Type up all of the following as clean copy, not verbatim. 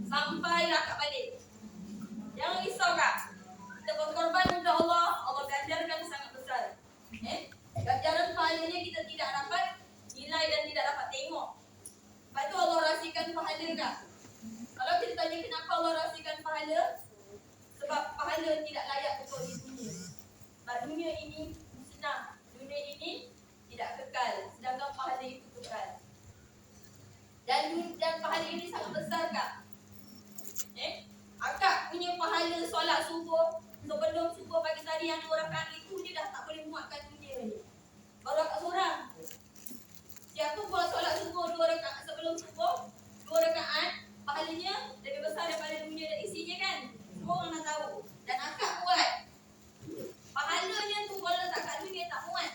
sampai akak balik. Jangan risau kak. Kita berkorban untuk Allah, Allah ganjarkan sangat besar. Ganjaran pahalanya kita tidak dapat nilai dan tidak dapat tengok. Lepas tu Allah rahsiakan pahala kak. Kalau kita tanya kenapa Allah rahsiakan pahala, sebab pahala tidak layak untuk di dunia. Sebab dunia ini musnah, dunia ini tidak kekal, sedangkan pahala itu kekal. Dan pahala ini sangat besar kak. Akak punya pahala solat subuh sebelum subuh pagi tadi yang 2 rakaat itu dia dah tak boleh muatkan dunia ni. Baru akak seorang. Siapa buat solat subuh 2 rakaat sebelum subuh, 2 rakaat, pahalanya lebih besar daripada dunia dan isinya kan? Semua orang dah tahu. Dan akak buat. Pahalanya tu kalau letak kat dunia tak muat.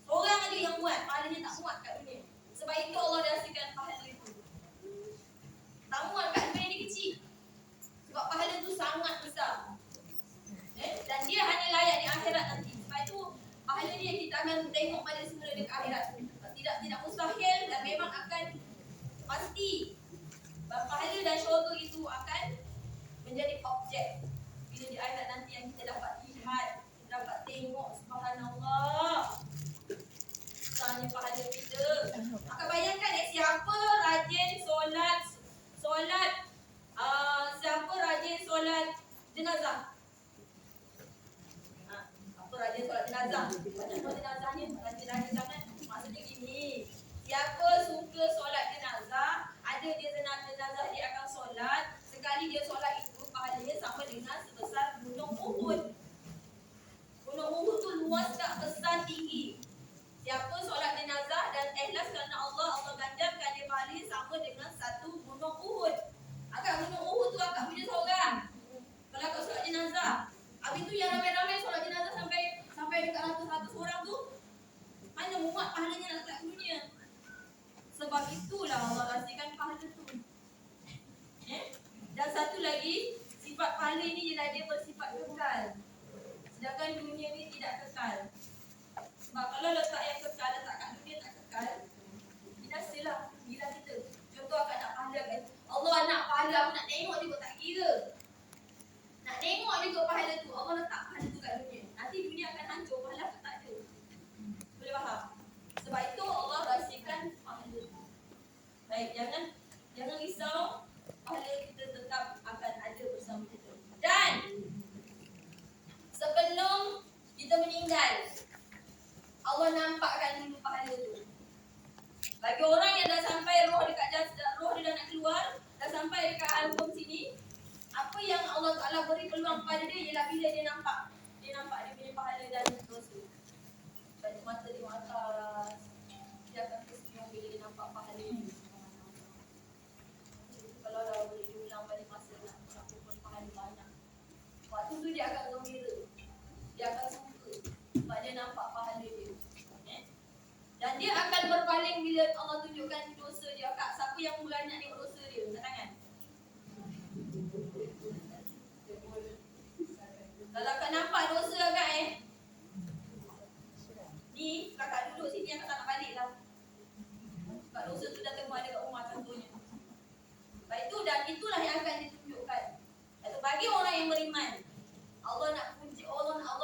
Orang ada yang buat, pahalanya tak muat kat dunia. Sebab itu Allah rahsiakan pahala itu. Tak muat kat dunia ni kecil. Sebab pahala tu sangat besar. Dan dia hanya layak di akhirat nanti. Sebab itu pahala ni yang kita akan tengok pada semula di akhirat. Tidak mustahil dan memang akan pasti pahala dan syurga itu akan menjadi objek bila di akhirat nanti yang kita dapat lihat, kita dapat tengok. Subhanallah, besarnya pahala kita. Maka bayangkan siapa rajin solat siapa rajin solat jenazah. Apa rajin solat jenazah? Macam solat jenazahnya rajin sangat. Maksudnya gini, siapa suka solat jenazah, ada dia jenazah dia akan solat, sekali dia solat itu pahalanya sama dengan sebesar gunung Uhud. Gunung Uhud tu luas tak, besar, tinggi. Siapa solat jenazah dan ikhlas kerana Allah, Allah ganjarkan dia pahala sama dengan satu gunung Uhud. Akak gunung Uhud tu akak punya seorang. Kalau akak solat jenazah, habis tu yang ramai-ramai solat jenazah sampai dekat ratus-ratus orang tu, mana muat pahalanya nak letak dunia. Sebab itulah Allah rahsiakan pahala tu. Dan satu lagi, sifat pahala ni dia bersifat kekal. Sedangkan dunia ni tidak kekal. Sebab kalau letak yang kekal, letak kat dunia tak kekal, binasalah gila kita. Contoh akak nak pahala kan, Allah nak pahala, aku nak tengok juga tak kira. Nak tengok juga pahala tu, Allah letak pahala tu kat dunia. Nanti dunia akan hancur, pahala aku tak ada. Boleh faham? Sebab itu Allah rahsiakan pahala. Baik, jangan risau, pahala kita tetap akan ada bersama kita. Dan sebelum kita meninggal, Allah nampakkan dulu pahala tu. Bagi orang yang dah sampai roh dekat jasad, roh dia dah nak keluar, dah sampai dekat alam sini, apa yang Allah Ta'ala beri peluang pada dia ialah bila dia nampak dia punya pahala dan dosa. Pada mata dia atas, dia akan tersenyum bila dia nampak pahala ni. Kalau dah boleh diulang balik masa nak kumpul pahala banyak, waktu tu dia akan gembira, dia akan suka sebab dia nampak pahala dia. Dan dia akan berpaling bila Allah tunjukkan dosa dia. Kak, siapa yang banyak tengok dosa dia? Angkat tangan. Kalau kak nampak dosa kak ni, kakak duduk sini, kakak tak nak balik lah. Sebab dosa tu dah tengok ada kat rumah contohnya. Baik tu, dan itulah yang akan ditunjukkan. Iaitu bagi orang yang beriman, Allah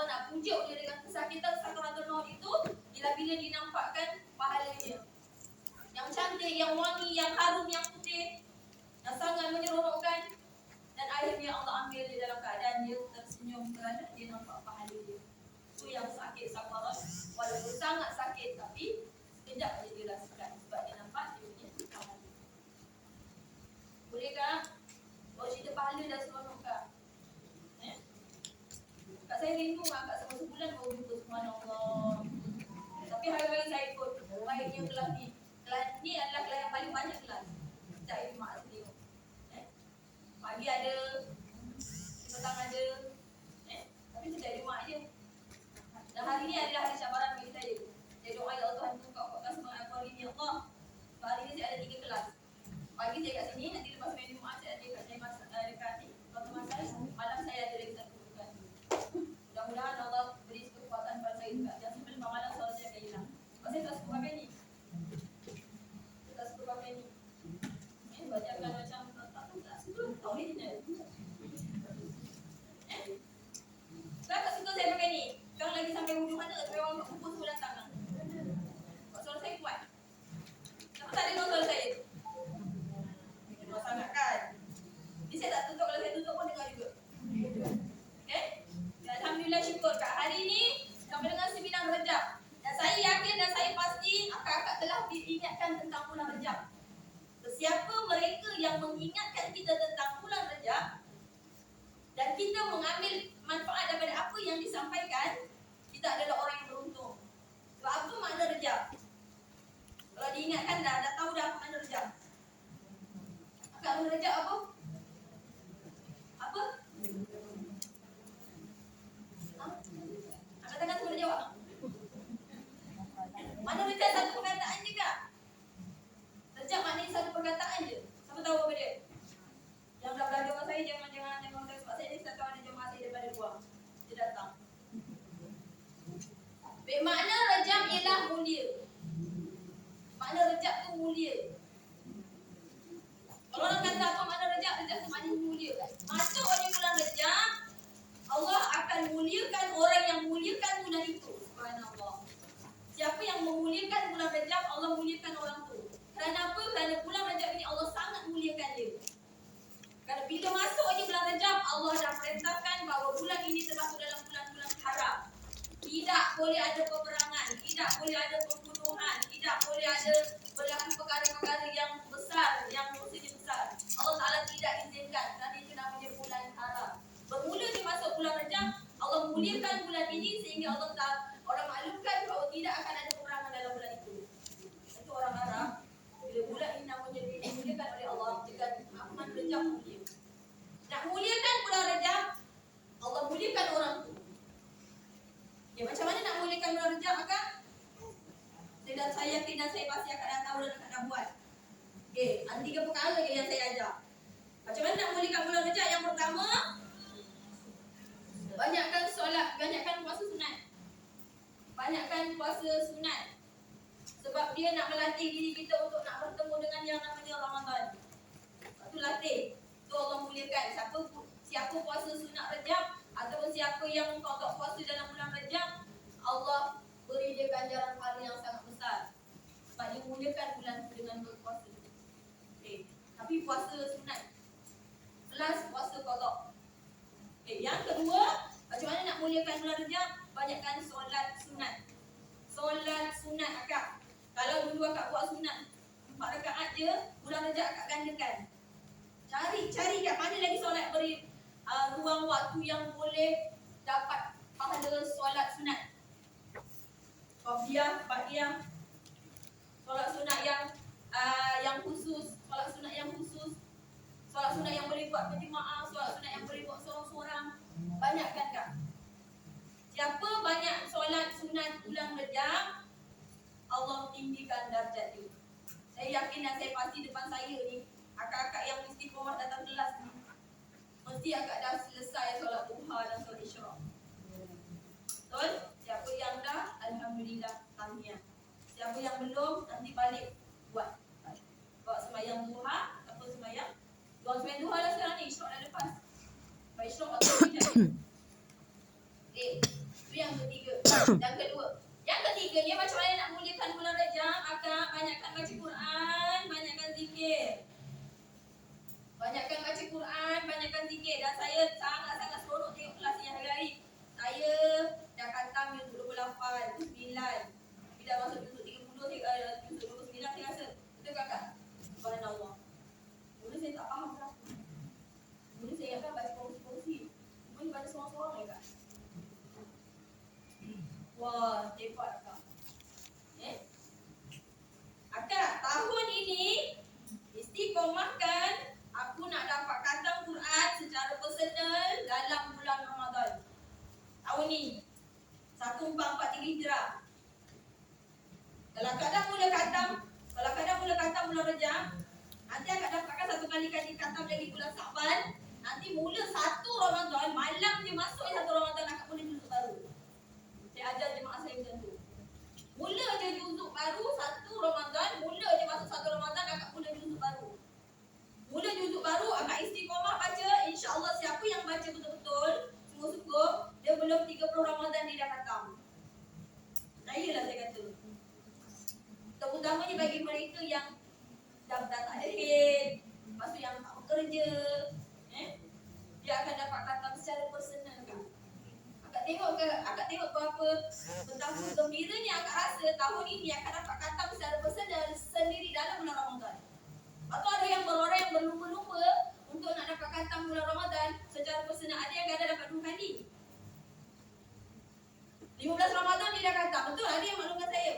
nak pujuk dia dengan kesakitan sakaratul maut itu bila dinampakkan pahalanya. Yang cantik, yang wangi, yang harum, yang putih, yang sangat menyeronokkan. Dan akhirnya Allah ambil dia dalam keadaan dia tersenyum kerana dia nampak pahala dia. Itu yang sakit sakarat. Walaupun sangat sakit, tapi sekejap saja dia rasakan sebab dia nampak dia punya pahala. Boleh tak? Kalau cerita pahala dah seronok kak. Kak saya rindu kak sama sebulan baru jumpa, subhanallah. Tapi hari-hari saya ikut baiknya kelas ni. Kelas ni adalah kelas yang paling banyak kelas. Sejak itu mak saya tengok. Pagi ada, petang ada, tapi sejak itu mak je. Dan hari ni adalah hari syabaran bagi saya. Saya doa ya Allah Tuhan buka podcast semangat aku hari ni Allah. Sebab hari ni saya ada 3 kelas. Pagi saya kat sini, nanti lepas main Jumaat saya ada dekat ni, Kota Masai. Malam saya ada lagi satu kelas. Mudah-mudahan Allah beri kekuatan pada saya juga. Jangan sampai lepas malam soal saya akan hilang. Sebab saya tak suka pakai ni. Saya tak suka pakai ni. Bacakan macam tak Original. Kakak suka saya pakai ni. Sekarang lagi sampai hujung mana? Sampai orang kat kumpul semua datang. Suara saya kuat. Kenapa tak dengar suara saya? Dengar sangat kan? Ni saya tak tutup. Kalau saya tutup pun dengar juga. Okay? Alhamdulillah syukur. Kak hari ni sampai dengan 9 Rejab. Dan saya yakin dan saya pasti akak-akak telah diingatkan tentang bulan Rejab. Siapa mereka yang mengingatkan kita tentang bulan Rejab dan kita mengambil manfaat daripada apa yang disampaikan, kita adalah orang yang beruntung. Sebab apa makna Rejab? Kalau diingatkan dah tahu dah apa makna Rejab. Akak makna Rejab apa? Apa? Angkat tangan tu boleh jawab. Mana Rejab satu perkataan je kak? Rejab maknanya satu perkataan je. Siapa tahu apa dia? Yang belah-belah jemaah saya jangan sebab saya ni tak tahu ada jemaah saya daripada luar. Dia datang. Makna Rejab ialah mulia. Makna Rejab tu mulia. Kalau orang kata apa makna Rejab? Rejab tu maknanya mulia. Masuk oleh bulan Rejab, Allah akan muliakan orang yang muliakan bulan itu. Subhanallah. Siapa yang memuliakan bulan Rejab, Allah muliakan orang tu. Kerana apa? Kerana bulan Rejab ini Allah sangat muliakan dia. Kerana bila masuk ini bulan Rejab, Allah dah perintahkan bahawa bulan ini termasuk dalam bulan-bulan haram. Tidak boleh ada peperangan, tidak boleh ada pembunuhan, tidak boleh ada berlaku perkara-perkara yang besar, yang dosanya besar. Allah Ta'ala tidak izinkan kerana itu namanya bulan haram. Bermula dia masuk bulan Rejab, Allah muliakan bulan ini sehingga Allah Ta'ala orang maklumkan bahawa tidak akan ada peperangan dalam bulan itu. Itu orang Arab. Bila bulan ini namanya dimuliakan oleh Allah dengan Ahmad Rejab mulia. Nak muliakan bulan Rejab, Allah muliakan orang tu. Ya, macam mana nak muliakan bulan Rejab akak? Saya yakin dan saya pasti akak dah tahu dan akak dah buat. Okey, ada 3 perkara je yang saya ajar. Macam mana nak muliakan bulan Rejab? Yang pertama, banyakkan solat, banyakkan puasa sunat. Banyakkan puasa sunat. Sebab dia nak melatih diri kita untuk nak bertemu dengan yang namanya Ramadan. Itu latih. Itu Allah muliakan. Siapa puasa sunat Rejab ataupun siapa yang qada puasa dalam bulan Rejab, Allah beri dia ganjaran pahala yang sangat besar. Sebab dia muliakan bulan itu dengan berpuasa. Okay. Tapi puasa sunat plus puasa qada. Okay. Yang kedua, macam mana nak muliakan bulan Rejab? Banyakkan solat sunat. Solat sunat akak. Kalau dulu akak buat sunat 4 rakaat je, bulan Rejab akak gandakan. Cari kat mana lagi solat beri ruang waktu yang boleh dapat pahala solat sunat. Qabliyah, ba'diyah, solat sunat yang khusus, solat sunat yang khusus, solat sunat yang boleh buat berjemaah, solat sunat yang boleh buat seorang-seorang. Banyakkan kak. Siapa banyak solat sunat bulan Rejab, Allah tinggikan darjat dia. Saya yakin dan saya pasti depan saya ni, akak-akak yang istiqomah datang kelas ni, mesti akak dah selesai solat duha dan solat isyraq. Betul? Siapa yang dah, alhamdulillah, tahniah. Siapa yang belum, nanti balik buat. Buat sembahyang duha atau sembahyang. Buat sembahyang duha lah sekarang ni, isyraq dah lepas. Baik isyraq atau tidak. Okay, itu yang ketiga. Yang kedua. Yang ketiganya, macam mana nak muliakan bulan Rejab? Akak banyakkan baca Quran, banyakkan zikir. Banyakkan baca Quran, banyakkan zikir. Dan saya sangat-sangat seronok tengok kelas yang hari-hari. Saya dah khatam juzuk 28, juzuk 9. Bila masuk juzuk 30, juzuk 29 saya rasa. Betul kakak? Subhanallah. Mula saya tak faham kenapa. Mula saya ingatkan baca kongsi-kongsi. Mula baca seorang-seorang je kak. Wah, hebat akak. Akak, tahun ini istiqomahkan aku nak dapat khatam Quran secara personal dalam bulan Ramadan. Tahun ni 1443 Hijrah. Kalau akak dah mula khatam bulan Rejab, nanti akak dapatkan satu kali khatam lagi bulan Sa'ban. Nanti mula 1 Ramadan, malam je masuk 1 Ramadan akak boleh juzuk baru. Saya ajar jemaah saya macam tu. Mula je juzuk baru 1 Ramadan, mula je masuk 1 Ramadan akak mula juzuk baru. Mula juzuk baru akak istiqomah baca ni bagi mereka yang dah tak ada head, lepas tu yang tak bekerja, dia akan dapat khatam secara personal kan. Akak tengok berapa betapa gembiranya akak rasa tahun ini akan dapat khatam secara personal sendiri dalam bulan Ramadan. Atau ada yang orang yang berlumba-lumba untuk nak dapat khatam bulan Ramadan secara personal. Ada yang kadang dapat 2 kali. 15 Ramadan dia dah khatam. Betul, ada yang maklumkan saya.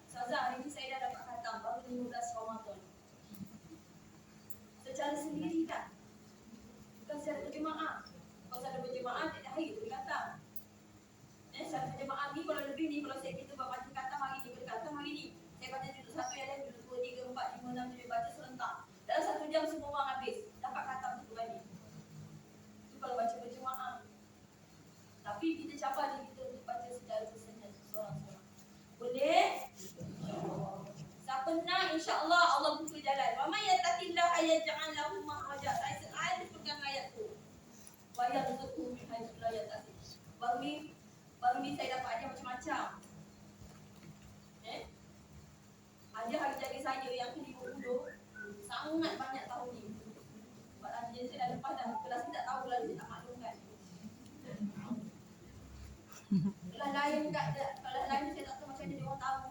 Ustazah, hari ini saya dah dapat khatam baru 15 Ramadan. Secara sendiri tak? Bukan secara berjemaah. Kalau saya berjemaah, tiap hari boleh khatam. Secara berjemaah ni kalau lebih ni, kalau saya kita buat baca khatam hari ni, boleh khatam hari ni. Saya baca duduk 1 yang lain, duduk 2, 3, 4, 5, 6, 7, baca serentak. Dalam 1 jam semua orang habis. Dapat khatam 1 kali. Itu kalau baca berjemaah. Tapi kita cabar diri kita untuk baca secara personal seorang-seorang. Boleh? Siapa nak, insya-Allah Allah buka jalan. Wa may yattaqillah yaj'al lahu makhraja. Saya selalu pegang ayat tu. Wa yarzuqhu min haitsu la yahtasib. Baru ni saya dapat hadiah macam-macam. Hadiah hari jadi saya yang ke-50 sangat banyak tahun ni. Sebab hadiah saya dah lepas dah. Kelas ni tak tahu lah, saya tak maklumkan. Kelas lain saya tak tahu macam mana dia orang tahu.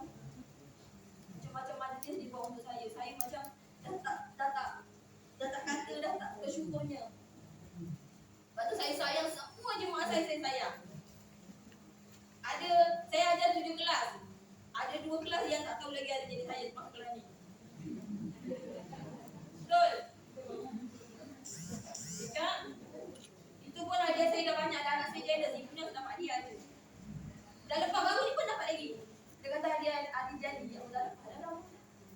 Macam-macam majlis di bawah untuk saya. Saya macam dah tak kata, dah tak bersyukurnya. Lepas tu saya sayang semua jemaah saya sayang. Saya ajar 7 kelas. Ada 2 kelas yang tak tahu lagi ada jadi saya sebab kelas ni. Betul? Kan? Itu pun hadiah saya dah banyak dah. Anak saya jealous. Ibunya sudah dapat hadiah je. Dah lepas baru ni pun dapat lagi. Dia kata hadiah adik jadi. Ya Allah,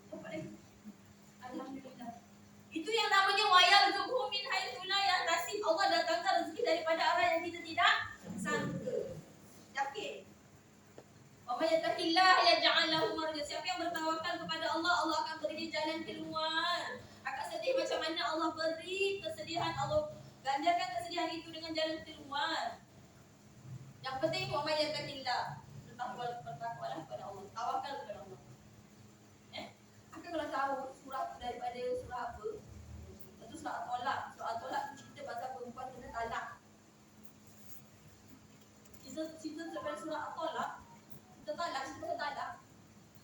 dapat lagi. Alhamdulillah. Itu yang namanya wayar zuhum min haitsu la yahtasib. Allah datangkan rezeki daripada arah yang kita tidak sangka. Yakin? Wa may yattaqillah yaj'al lahu makhraja. Siapa yang bertawakal kepada Allah, Allah akan beri dia jalan keluar. Akak sedih macam mana Allah beri kesedihan, Allah ganjarkan kesedihan itu dengan jalan keluar. Yang penting wa may yattaqillah. Bertakwalah kepada Allah. Tawakal kepada Allah. Akak kalau tahu surah daripada surah apa? Itu surah At-Tolak. Surah At-Tolak tu cerita pasal perempuan kena talak. Cerita daripada surah At-Tolak. Kita talak.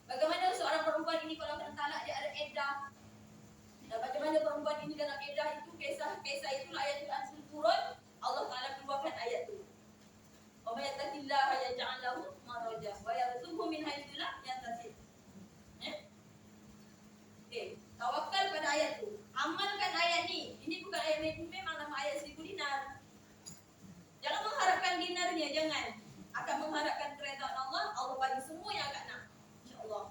Bagaimana seorang perempuan ini kalau kena talak dia ada iddah. Dan bagaimana perempuan ini dalam iddah itu kisah itulah ayat Al-Quran turun. Allah Taala keluarkan ayat itu. Wa may yattaqillaha yaj'al lahu makhraja wa yarzuqhu min haitsu la yahtasib. Okey, tawakal pada ayat tu. Amalkan ayat ni. Ini bukan ayat memang nama ayat 1000 dinar. Jangan mengharapkan dinarnya, jangan. Akan mengharapkan keredaan Allah, Allah bagi semua yang akak nak. Insya-Allah.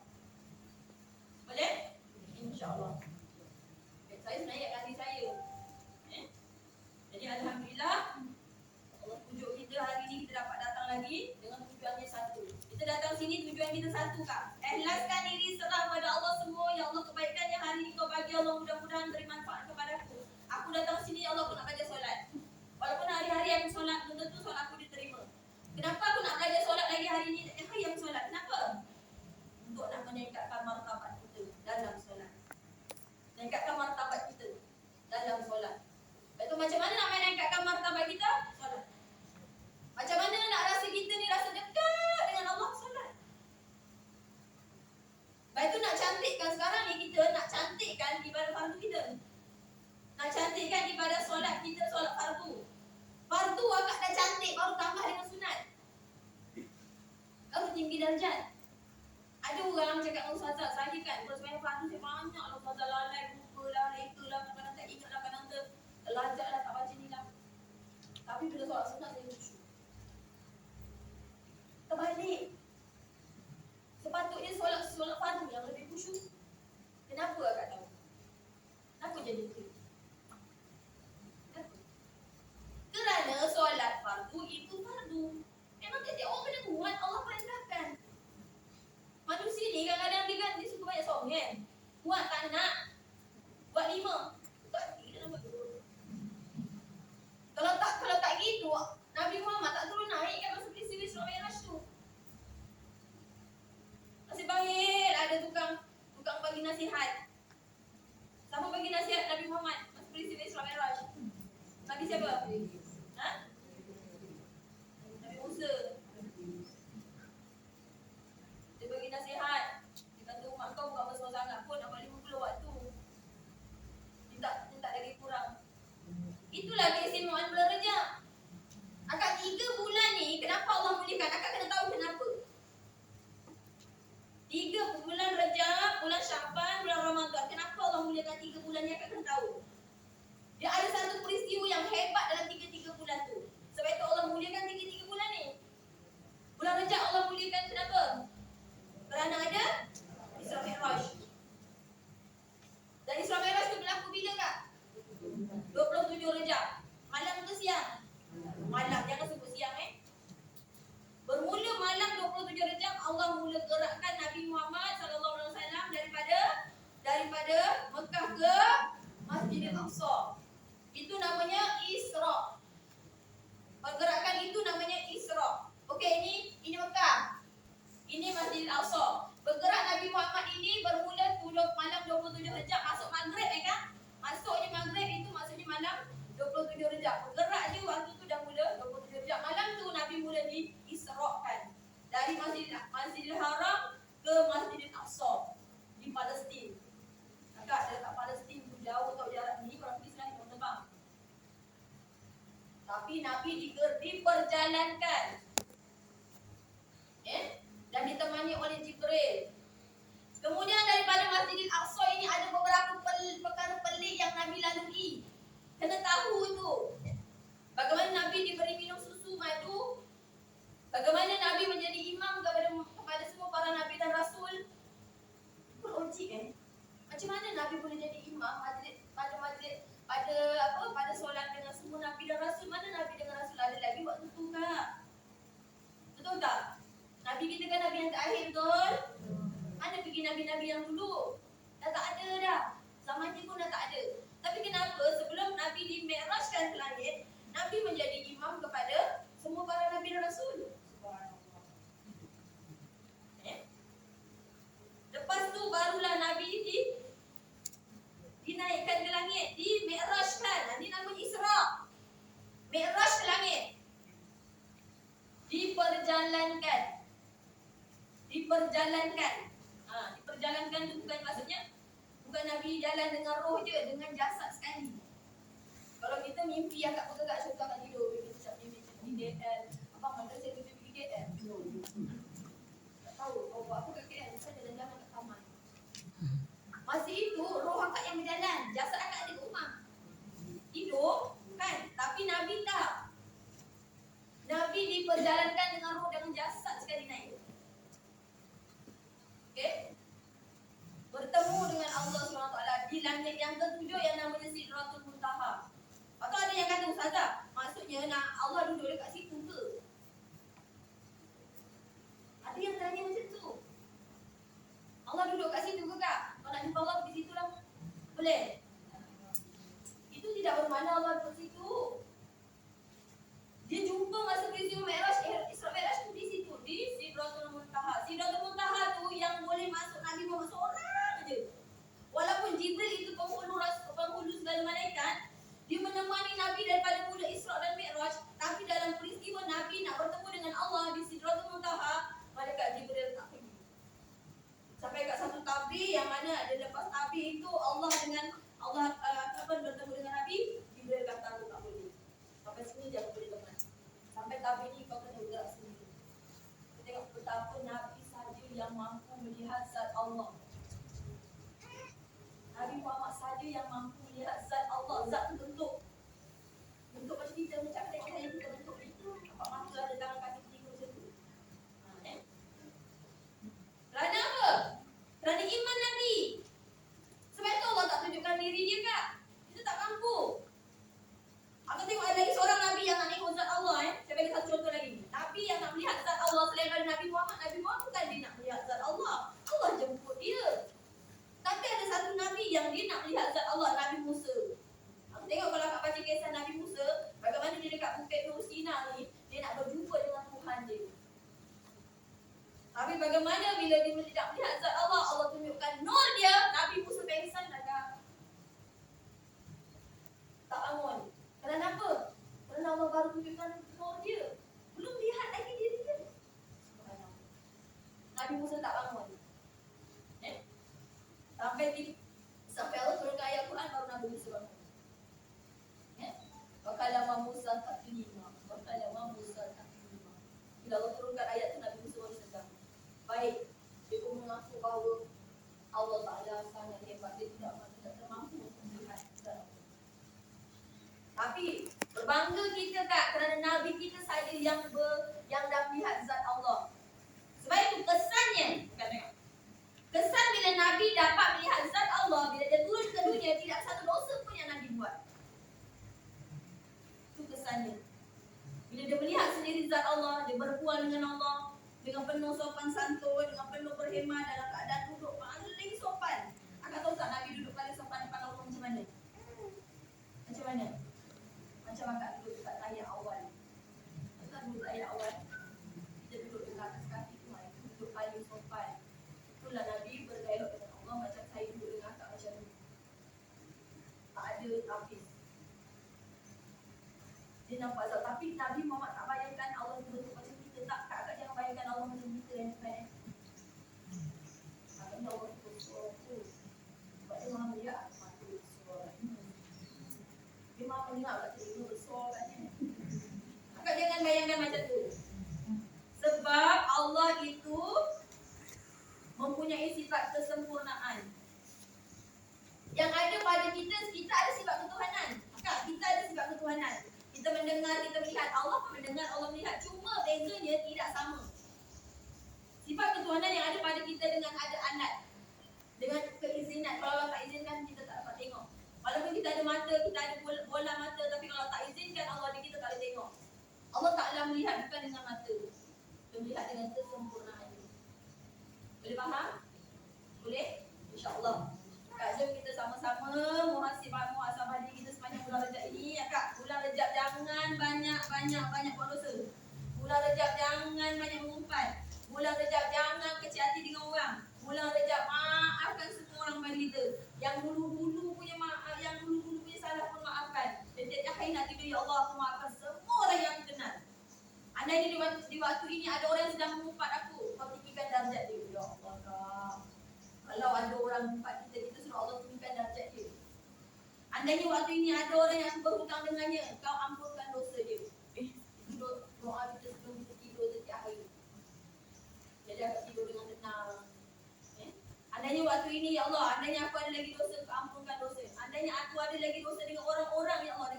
Boleh? Insya-Allah. Saya sebenarnya kali saya. Jadi alhamdulillah Allah tunjuk kita hari ni kita dapat datang lagi dengan tujuannya satu. Kita datang sini tujuan kita satu Kak. Ikhlaskan diri serah pada Allah semua. Ya Allah, kebaikan yang hari ni kau bagi Allah mudah-mudahan beri manfaat kepadaku. Aku datang sini ya Allah, aku nak belajar solat. Walaupun hari-hari aku solat, belum tentu solat aku diterima. Kenapa aku nak belajar solat lagi hari ni? Tiap hari aku solat. Kenapa? Nabi siapa? Ha? Nabi Musa. Dia bagi nasihat. Dia kata umat kau bukan besar sangat pun nak 50 waktu. Minta lagi kurang. Itulah keistimewaan bulan Rejab. Akak 3 bulan ni kenapa Allah mulakan? Akak kena tahu kenapa. 3 bulan Rejab, bulan Syaban, bulan Ramadan. Kenapa Allah mulakan 3 bulan ni? Akak kena tahu. Dia ada satu peristiwa yang hebat dalam 3 bulan tu. Sebab itu Allah muliakan 3 bulan ni. Bulan Rejab Allah muliakan kenapa? Kerana ada Isra Mi'raj. Dan Isra Mi'raj tu berlaku bila kak? 27 Rejab. Malam ke siang? Malam, jangan sebut siang Bermula malam 27 Rejab Allah mula gerakkan Nabi Muhammad sallallahu alaihi wasallam daripada Mekah ke Masjidil Aqsa. Itu namanya Isra. Pergerakan itu namanya Isra. Okey, ini Mekah. Ini Masjidil Aqsa. Bergerak Nabi Muhammad ini bermula malam 27 Rejab masuk Maghrib kan? Masuknya Maghrib itu maksudnya malam 27 Rejab. Bergerak je waktu tu dah mula 27 Rejab. Malam tu Nabi mula diisrakan dari Masjidil Haram ke Masjidil Aqsa di Palestin. Agak dekat Palestin tu jauh tau jarak ni, orang Islam yang terbang. Tapi Nabi diperjalankan. Dan ditemani oleh Jibril. Kemudian daripada Masjidil Aqsa ini ada beberapa perkara pelik yang Nabi lalui. Kena tahu tu. Bagaimana Nabi diberi minum susu madu. Bagaimana Nabi menjadi imam kepada semua para Nabi dan Rasul. Beruji macam mana Nabi boleh jadi imam pada solat dengan semua Nabi dan Rasul. Mana Nabi dengan Rasul ada lagi waktu tu kak? Betul tak? Nabi kita kan Nabi yang terakhir betul? Mana pergi Nabi-Nabi yang dulu? Dah tak ada dah. Zamannya pun dah tak ada. Tapi kenapa sebelum Nabi di-mi'rajkan ke langit, Nabi menjadi imam kepada semua para Nabi dan Rasul. Lepas tu barulah Nabi dinaikkan ke langit, di-mi'rajkan. Nanti namanya Isra. Mi'raj ke langit. Diperjalankan. Diperjalankan tu bukan maksudnya bukan Nabi jalan dengan roh je, dengan jasad sekali. Kalau kita mimpi akak bergerak syurga kat tidur, mimpi di DL. Apa mana saya mimpi pergi DL? Tak tahu kau buat apa kat KL, saya jalan-jalan kat taman. Masih itu roh akak yang berjalan, jasad akak ada kat rumah. Tidur kan, tapi Nabi tak. Nabi diperjalankan dengan roh dan jasad sekali naik. Okey? Bertemu dengan Allah SWT di langit yang ketujuh yang namanya Sidratul Muntaha. Atau ada yang kata ustazah, maksudnya nak Allah duduk dekat situ ke? Ada yang tanya macam tu. Allah duduk kat situ ke kak? Kalau nak jumpa Allah pergi situ lah. Boleh? Itu tidak bermakna Allah duduk situ. Dia jumpa masa peristiwa Mi'raj, Isra Mi'raj tu di situ, di Sidratul Muntaha. Sidratul Muntaha tu yang boleh masuk Nabi Muhammad seorang je. Walaupun Jibril itu penghulu segala malaikat, dia menemani Nabi daripada mula Isra dan Mi'raj, tapi dalam peristiwa Nabi nak bertemu dengan Allah di Sidratul Muntaha, malaikat Jibril tak pergi. Sampai kat satu tabir yang mana ada lepas tabir itu Allah bertemu dengan Nabi, Jibril kata aku tak boleh. Sampai sini je aku boleh teman. Sampai tabir ni kau kena bergerak sendiri. Kita tengok betapa Nabi saja yang mampu melihat zat Allah. Nabi Muhammad saja yang mampu melihat zat Allah. Zat tu bentuk macam kita macam kedai kita bentuk itu. Nampak mata ada tangan kaki tiga macam tu. Kerana apa? Kerana iman Nabi. Sebab itu Allah tak tunjukkan diri dia kak. Kita tak mampu. Aku tengok ada lagi seorang Nabi yang nak tengok zat Allah. Saya bagi satu contoh lagi. Nabi yang nak melihat zat Allah selain daripada Nabi Muhammad bukan dia nak melihat zat Allah. Allah jemput dia. Tapi ada satu Nabi yang dia nak melihat zat Allah, Nabi Musa. Aku tengok Berbangga kita Kak kerana Nabi kita saja yang dah melihat zat Allah. Sebab itu kesannya, Kak tengok. Kesan bila Nabi dapat melihat zat Allah, bila dia turun ke dunia, tidak satu dosa pun yang Nabi buat. Itu kesannya. Bila dia melihat sendiri zat Allah, dia berpuan dengan Allah dengan penuh sopan santun, dengan penuh berhemah dalam keadaan duduk paling sopan. Akak tahu tak Nabi duduk paling sopan depan Allah macam mana? Macam mana? Macam akak duduk dekat ayat awal. Akak duduk ayat awal. Kita duduk dekat atas kaki tu, itu duduk paling sopan. Itulah Nabi berdialog dengan Allah macam saya duduk dengan akak macam ni. Tak ada habis. Dia nampak zat. Tapi Nabi Muhammad tak bayangkan Allah duduk macam kita. Tak, kakak jangan bayangkan Allah macam kita yang depan. Kakak Allah duduk suara tu. Sebab dia maha melihat mata suara. Dia maha mendengar kat telinga besar katnya. Kakak jangan bayangkan macam tu. Sebab Allah itu mempunyai sifat kesempurnaan. Yang ada pada kita, kita ada sifat ketuhanan. Kak, kita ada sifat ketuhanan. Kita mendengar, kita melihat. Allah pun mendengar, Allah melihat. Cuma bezanya tidak sama. Sifat ketuhanan yang ada pada kita dengan ada alat, dengan keizinan. Kalau Allah tak izinkan, kita tak dapat tengok. Walaupun kita ada mata, kita ada bola mata, tapi kalau tak izinkan Allah, kita tak boleh tengok. Allah Ta'ala melihat bukan dengan mata. Dia melihat dengan kesempurnaan. Boleh faham? Boleh? InsyaAllah. Kak, jom kita sama-sama muhasabah diri kita sepanjang bulan Rejab ini. Ya Kak, bulan Rejab jangan banyak buat dosa. Bulan Rejab jangan banyak mengumpat. Bulan Rejab jangan kecil hati dengan orang. Bulan Rejab maafkan semua orang bagi kita. Yang dulu-dulu punya salah pun maafkan. Dan tiap hari nak tidur, ya Allah, aku maafkan semua orang yang aku kenal. Andai di waktu ini ada orang yang sedang mengumpat aku, kau tinggikan darjat dia. Ya Allah Kak, kalau ada orang mengumpat kita suruh Allah tinggikan darjat dia. Andainya waktu ini ada orang yang berhutang dengannya, kau ampunkan dosa dia. Itu doa kita sebelum kita tidur setiap hari. Jadi aku tidur dengan tenang. Andainya waktu ini, ya Allah, andainya aku ada lagi dosa, kau ampunkan dosa. Andainya aku ada lagi dosa dengan orang-orang, ya Allah,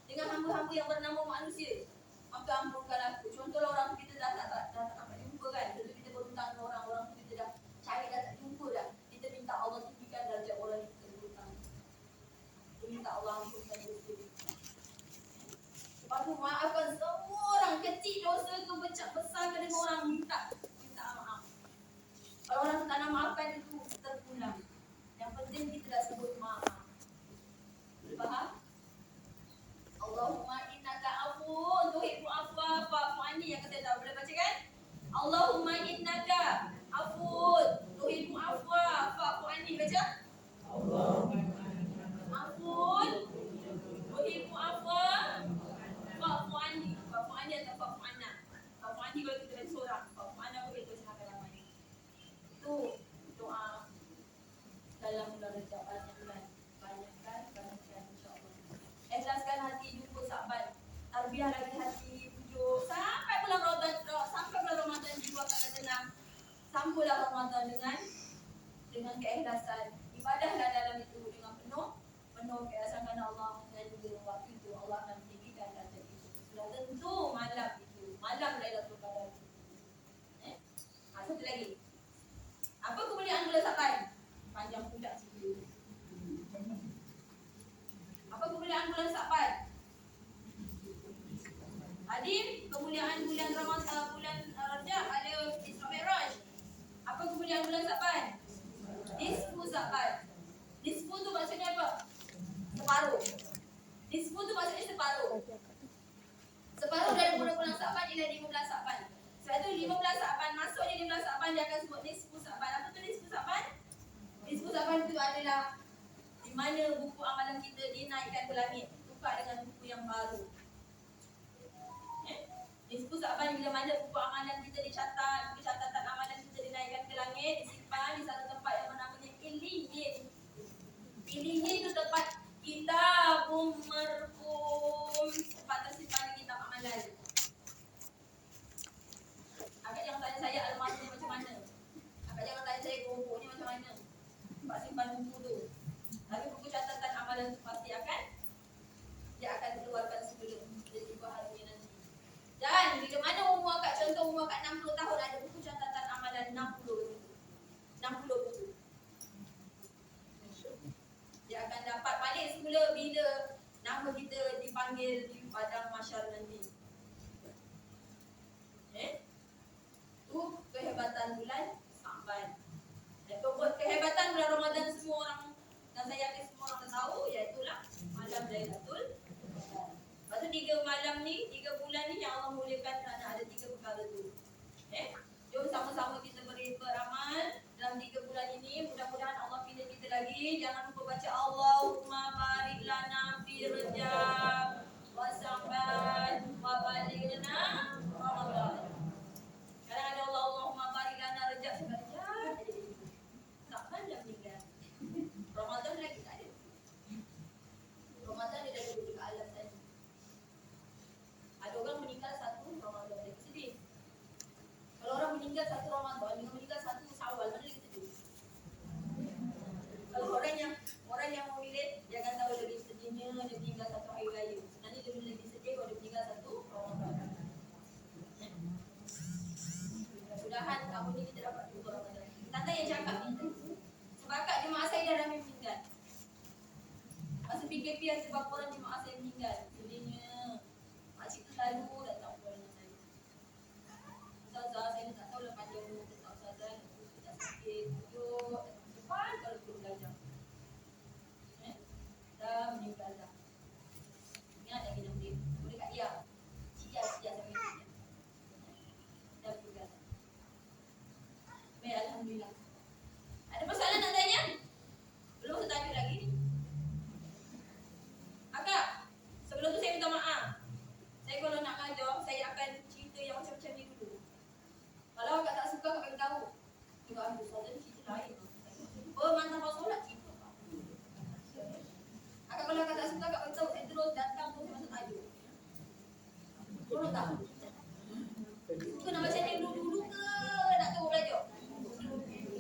dengan hamba-hamba yang bernama manusia, maka ampunkan aku. Contohlah orang kita dah tak dapat jumpa kan. Tentu kita berhutang dengan orang tu kita dah cari dah tak jumpa dah. Kita minta Allah tinggikan darjat orang yang kita berhutang. Kita minta Allah ampunkan dosa. Lepas tu maafkan semua orang, kecil dosa tu, besar ke dengan orang, minta maaf. Kalau orang tak nak maafkan itu terpulang. Yang penting kita dah sebut maaf. Boleh faham? Allahumma innaka afuwun tuhibbu afwa fa'fu anni, yang kata tahu. Boleh baca kan? Allahumma innaka afuwun tuhibbu afwa fa'fu anni. Baca. Afuwun tuhibbu afwa fa'fu anni. Fa'fu anni atau fa'fu anna. Fa'fu anni kalau kita baca seorang. Fa'fu anna boleh baca hafal ramai. Itu doa dalam bulan Rejab. Banyakkan insya-Allah. Ikhlaskan hati jumpa Sa'ban. Tarbiyah lagi hati tujuh sampai bulan Ramadan jiwa akan tenang. Sambutlah Ramadan dengan keikhlasan. Ibadahlah dalam itu dengan penuh keikhlasan kerana Allah, dan juga waktu itu Allah akan tinggikan darjat itu. Sudah tentu malam Lailatul Qadar. Satu lagi. Apa kemuliaan bulan Sa'ban? Panjang pula sikit. Apa kemuliaan bulan Sa'ban? Hadir, kemuliaan bulan Ramadan, bulan Rajab ada Isra Mi'raj. Apa kemuliaan bulan Sa'ban? Nisfu Sa'ban. Nisfu tu maksudnya apa? Separuh. Nisfu tu maksudnya separuh. Separuh dari bulan Sa'ban ialah 15 Sa'ban. Sebab tu 15 Sa'ban, masuknya 15 Sa'ban dia akan sebut Nisfu Sa'ban. Apa tu Nisfu Sa'ban? Nisfu Sa'ban itu adalah di mana buku amalan kita dinaikkan ke langit, tukar dengan buku yang baru. Nisfu Sa'ban bila mana buku amalan kita dicatat, buku catatan amalan kita dinaikkan ke langit, disimpan di satu tempat yang namanya Illiyin. Illiyin itu tempat kitabum marqum, tempat tersimpan kitab amalan. Akak jangan tanya saya almarhumnya macam mana. Akak jangan tanya saya kelompoknya macam mana. Tempat simpan buku tu. Tapi buku catatan amalan tu pasti dia akan dikeluarkan sebelum umur kat 60 tahun ada buku catatan amalan 60 buku. Dia akan dapat balik semula bila nama kita dipanggil di padang mahsyar nanti. Tu kehebatan bulan Sa'ban. Dan kehebatan bulan Ramadan semua orang, dan saya yakin semua orang dah tahu, iaitulah malam Lailatul Qadar. Lepas tu 3 malam ni, 3 bulan ni yang Allah muliakan kerana ada 3 perkara tu. Jom sama-sama kita beramal dalam 3 bulan ini. Mudah-mudahan Allah pilih kita lagi. Jangan lupa baca Allahumma barik lana fi Rajab wa Sa'ban wa balighna Ramadan. Kadang ada Allahumma barik lana Rajab sekalian. Sa'ban dah meninggal. Ramadan lagi tak ada. Ramadan dia dah duduk dekat alam tadi. Ada orang meninggal 1 Ramadan lagi sedih. Kalau orang meninggal 1 Ramadan dengan meninggal 1 Syawal, mana lagi sedih? Kalau orang yang memilih, dia akan tahu lebih sedihnya dia meninggal 1 hari raya. Sebenarnya dia lebih sedih kalau dia meninggal 1 Ramadan. Mudah-mudahan tahun ni kita dapat 2 Ramadan. Tante yang cakap ni, sebakat jemaah saya dah ramai meninggal. Masa PKP ada beberapa orang jemaah saya meninggal. Sedihnya makcik tu selalu datang kepada saya. Ustazah, saya tak tahu lepas dia umur tak Ustazah, tak sakit, duduk depan kalau perlu belajar. Dah meninggal dah. Ingat lagi nama dia. Boleh kat dia. Cik Dia saya ingat. Dah meninggal. Baik, alhamdulillah. Ada masalah nak tanya? Belum saya tajuk lagi. Akak, sebelum tu saya minta maaf. Saya kalau nak ngajar, saya akan cerita yang macam-macam ni dulu. Kalau akak tak suka, akak bagi tahu. Tengok aku, soalan ni cerita lain. Mantap solat cerita. Akak kalau akak tak suka, akak bagi tahu. Saya terus datang terus masuk tajuk. Korang tahu? Suka nak baca ni dulu-dulu ke nak tahu belajar?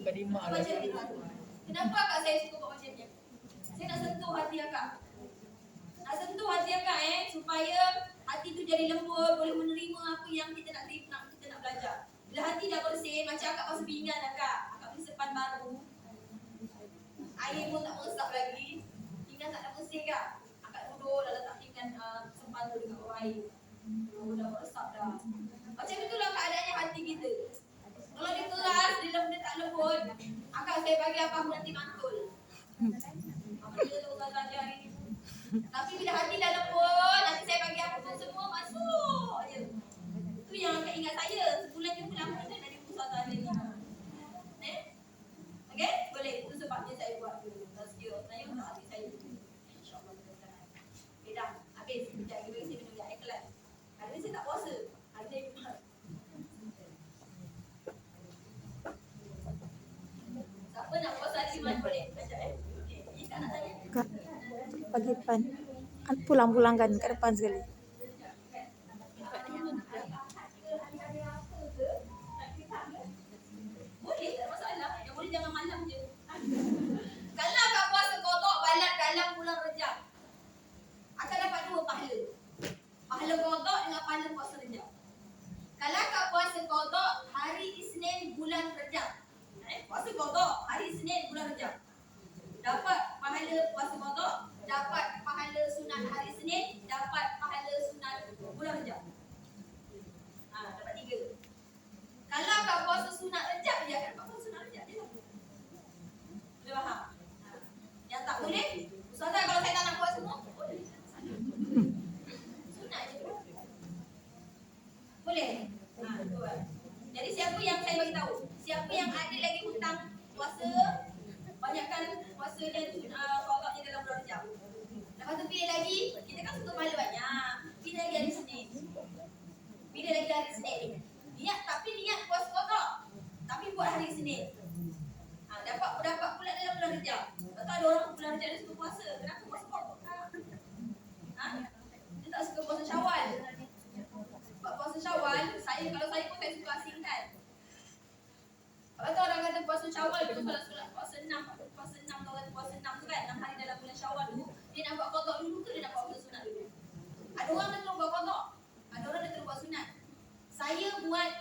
Baca ni dulu. Kenapa akak saya suka buat macam ni? Saya nak sentuh hati akak. Nak sentuh hati akak supaya hati tu jadi lembut, boleh menerima apa yang kita nak terima, kita nak belajar. Bila hati dah bersih, macam akak pasal pinggan akak beli sepan baru. Air pun tak meresap lagi. Pinggan tak ada bersih kak. Akak duduk dah letak pinggan sepan tu dekat bawah air. Dah meresap dah. Macam itulah keadaannya hati kita. Kalau dia keras, dia tak lembut, akak saya bagi apa pun nanti mantul. Apa dia tu Ustazah ajar hari ni. Tapi bila hati dah lembut, nanti saya bagi apa pun semua masuk je. Itu yang akak ingat saya. Sebulan je pun lama dah dari Ustazah hari ni. Okey? Boleh. Itu sebabnya saya buat dulu. Tazkirah. Sebenarnya untuk hati saya dulu. InsyaAllah. Okey dah. Habis. Sekejap lagi saya minum air kelas. Hari ni saya tak puasa. Hari ni saya siapa nak puasa hari mana boleh? Sekejap Okey. Ini tak nak tanya. Kak, pagi depan. Pulang-pulang kan ke depan sekali. Boleh, tak masalah. Yang boleh jangan malam je. Kalau akak puasa qada balat dalam bulan Rejab, akan dapat 2 pahala. Pahala qada dengan pahala puasa Rejab. Kalau akak puasa qada hari Isnin bulan Rejab, puasa qada hari Isnin bulan Rejab, dapat pahala puasa qada, dapat pahala sunat hari Isnin, dapat pahala sunat bulan Rejab. Dapat 3. Kalau akak puasa sunat Rejab je, akan dapat puasa sunat Rejab je lah. Boleh faham? Yang tak boleh, Ustazah kalau saya tak nak buat semua, boleh. Sunat je. Boleh? Betul. Jadi siapa yang saya bagi tahu, siapa yang ada lagi hutang puasa, banyakkan puasanya qadanya dalam bulan Rejab. Lepas tu pilih lagi, kita kan suka pahala banyak. Pilih lagi hari Senin. Pilih lagi hari Senin. Niat puasa qada, tapi buat hari Senin. Dapat pula dalam bulan Rejab. Tak tahu ada orang bulan Rejab dia suka puasa. Kenapa puasa qada? Dia tak suka puasa Syawal. Sebab puasa Syawal, kalau saya pun saya suka asingkan. Lepas tu orang kata puasa Syawal tu kalau solat puasa 6 puasa 6 tu kan, 6 hari dalam bulan Syawal tu, dia nak buat qada dulu ke dia nak buat puasa sunat dulu? Ada orang dia terus buat qada, ada orang dia terus buat sunat. Saya buat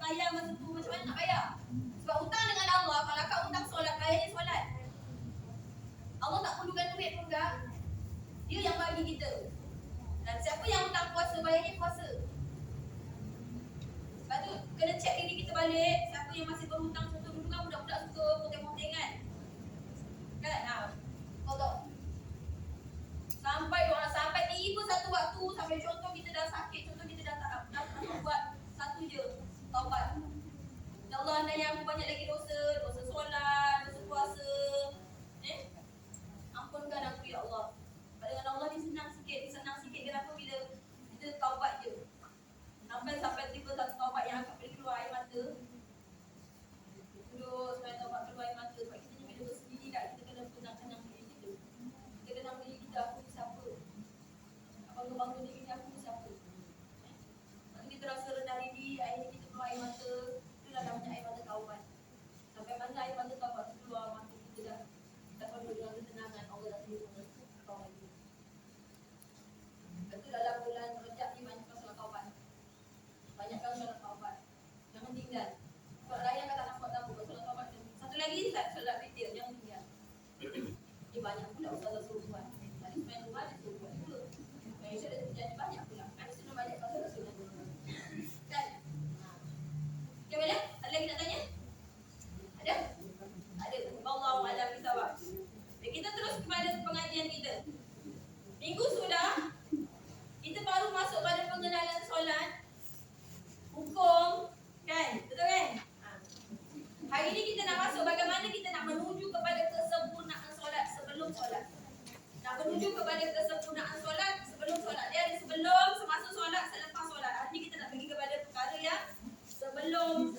bayar masa tu, macam mana nak bayar? Sebab hutang dengan Allah, kalau akak hutang solat, bayarnya solat. Allah tak perlukan duit pun kak. Dia yang bagi kita. Dan siapa yang hutang puasa, bayarnya puasa. Lepas tu, kena check diri kita balik. Siapa yang masih berhutang, contoh dulu kan budak-budak suka poteng-poteng kan? Kan? Kau tahu? Sampai tiba satu waktu, sampai contoh kita dah sakit, contoh kita dah tak buat satu je taubat. Ya Allah, andainya aku banyak lagi dosa solat, dosa puasa. Ampunkan aku ya Allah. Dengan Allah ni senang sikit. Kenapa? Bila kita taubat je. Sampai tiba satu taubat yang akan boleh keluar air mata. Duduk sampai taubat keluar air mata. Sebab kita ni bila bersendiri tak, kita kena tenang diri kita. Kita kena beri kita, aku ni siapa? Bangun diri kita, aku ni siapa? Nanti kita rasa rendah diri, akhirnya kita keluar air mata. Itulah namanya air mata taubat. Sampai mana air mata taubat tu keluar, mata kita dah penuh dengan ketenangan. Allah dah terima taubat kita. Itu dalam bulan Rajab ni banyakkan solat taubat. Banyakkan solat taubat. Jangan tinggal. Solat raya kan tak nampak tahu. Solat taubat. Satu lagi solat witir. Jangan tinggal. Ini banyak pula ustazah suruh buat. Tadi semain rumah dia suruh buat juga. Malaysia dia terjadi banyak pula. Ada sunnah banyak kalau ada sunnah. Kan? Okay, boleh? Ada lagi nak tanya? Ada? Ada. Wallahu a'lam bishawab. Kita terus kepada pengajian kita. Minggu sudah. Kita baru masuk pada pengenalan solat, hukum, kan? Betul kan? Hari ini kita nak masuk bagaimana kita nak menuju kepada kesempurnaan solat sebelum solat. Nak menuju kepada kesempurnaan solat sebelum solat. Dia ada sebelum, semasa solat, selepas solat. Hari ini kita nak pergi kepada perkara yang sebelum